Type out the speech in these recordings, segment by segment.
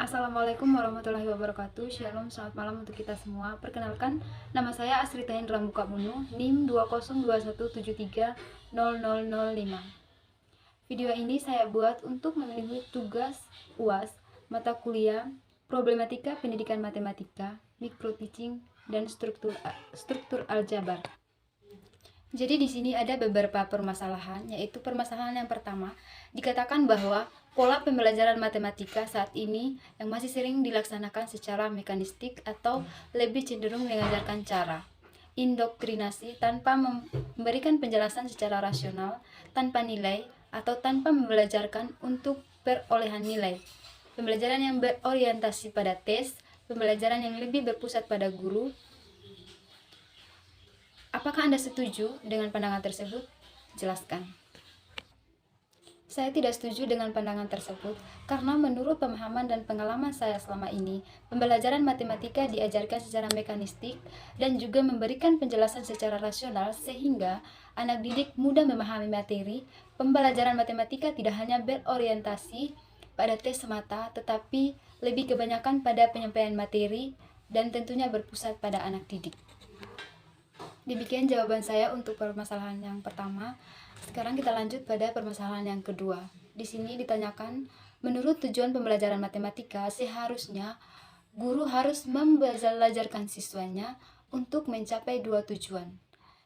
Assalamualaikum warahmatullahi wabarakatuh. Shalom, selamat malam untuk kita semua. Perkenalkan, nama saya Asrita Hendra Mukabunu, NIM 20217300005. Video ini saya buat untuk memenuhi tugas UAS mata kuliah Problematika Pendidikan Matematika, Micro Teaching, dan struktur aljabar. Jadi di sini ada beberapa permasalahan, yaitu permasalahan yang pertama, dikatakan bahwa pola pembelajaran matematika saat ini yang masih sering dilaksanakan secara mekanistik atau lebih cenderung mengajarkan cara indoktrinasi tanpa memberikan penjelasan secara rasional, tanpa nilai, atau tanpa membelajarkan untuk perolehan nilai. Pembelajaran yang berorientasi pada tes, pembelajaran yang lebih berpusat pada guru. Apakah Anda setuju dengan pandangan tersebut? Jelaskan. Saya tidak setuju dengan pandangan tersebut karena menurut pemahaman dan pengalaman saya selama ini, pembelajaran matematika diajarkan secara mekanistik dan juga memberikan penjelasan secara rasional sehingga anak didik mudah memahami materi. Pembelajaran matematika tidak hanya berorientasi pada tes semata, tetapi lebih kebanyakan pada penyampaian materi dan tentunya berpusat pada anak didik. Demikian jawaban saya untuk permasalahan yang pertama. Sekarang kita lanjut pada permasalahan yang kedua. Di sini ditanyakan, menurut tujuan pembelajaran matematika, seharusnya guru harus membelajarkan siswanya untuk mencapai dua tujuan.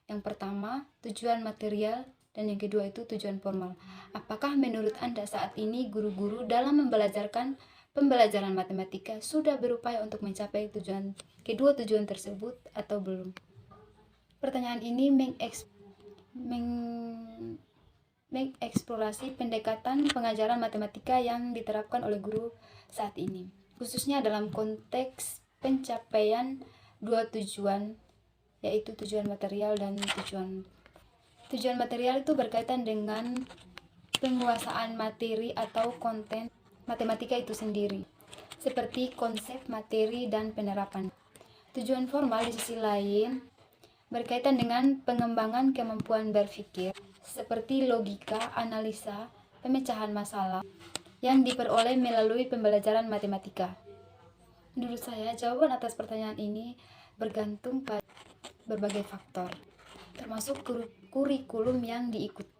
Yang pertama, tujuan material, dan yang kedua itu tujuan formal. Apakah menurut Anda saat ini guru-guru dalam membelajarkan pembelajaran matematika sudah berupaya untuk mencapai kedua tujuan tersebut atau belum? Pertanyaan ini mengeksplorasi pendekatan pengajaran matematika yang diterapkan oleh guru saat ini, khususnya dalam konteks pencapaian dua tujuan, yaitu tujuan material dan tujuan material itu berkaitan dengan penguasaan materi atau konten matematika itu sendiri, seperti konsep, materi, dan penerapan. Tujuan formal di sisi lain berkaitan dengan pengembangan kemampuan berpikir, seperti logika, analisa, pemecahan masalah, yang diperoleh melalui pembelajaran matematika. Menurut saya, jawaban atas pertanyaan ini bergantung pada berbagai faktor, termasuk kurikulum yang diikuti,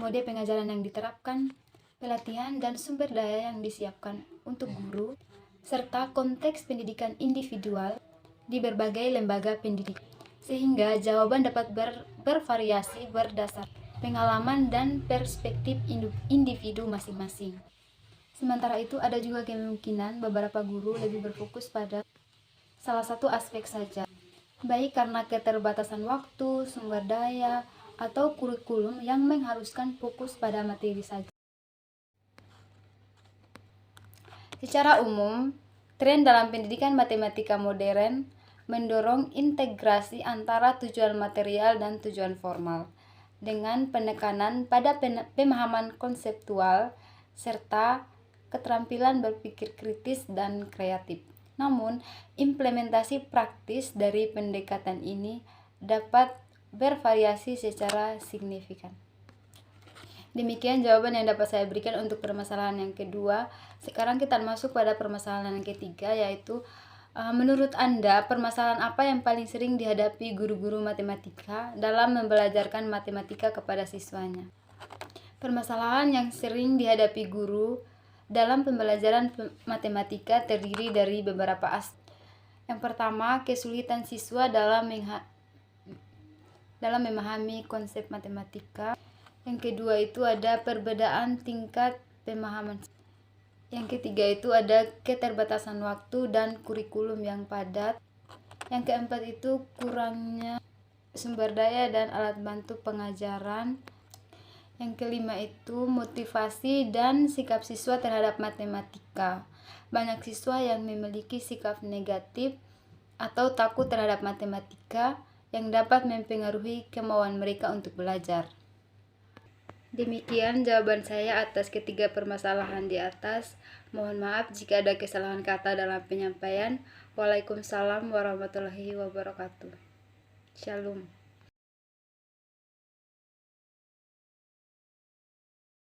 mode pengajaran yang diterapkan, pelatihan dan sumber daya yang disiapkan untuk guru, serta konteks pendidikan individual di berbagai lembaga pendidikan. Sehingga jawaban dapat bervariasi berdasar pengalaman dan perspektif individu masing-masing. Sementara itu, ada juga kemungkinan beberapa guru lebih berfokus pada salah satu aspek saja, baik karena keterbatasan waktu, sumber daya, atau kurikulum yang mengharuskan fokus pada materi saja. Secara umum, tren dalam pendidikan matematika modern mendorong integrasi antara tujuan material dan tujuan formal, dengan penekanan pada pemahaman konseptual serta keterampilan berpikir kritis dan kreatif. Namun, implementasi praktis dari pendekatan ini dapat bervariasi secara signifikan. Demikian jawaban yang dapat saya berikan untuk permasalahan yang kedua. Sekarang kita masuk pada permasalahan yang ketiga, yaitu menurut Anda, permasalahan apa yang paling sering dihadapi guru-guru matematika dalam membelajarkan matematika kepada siswanya? Permasalahan yang sering dihadapi guru dalam pembelajaran matematika terdiri dari beberapa aspek. Yang pertama, kesulitan siswa dalam memahami konsep matematika. Yang kedua itu ada perbedaan tingkat pemahaman. Yang ketiga itu ada keterbatasan waktu dan kurikulum yang padat. Yang keempat itu kurangnya sumber daya dan alat bantu pengajaran. Yang kelima itu motivasi dan sikap siswa terhadap matematika. Banyak siswa yang memiliki sikap negatif atau takut terhadap matematika yang dapat mempengaruhi kemauan mereka untuk belajar. Demikian jawaban saya atas ketiga permasalahan di atas. Mohon maaf jika ada kesalahan kata dalam penyampaian. Waalaikumsalam warahmatullahi wabarakatuh. Shalom.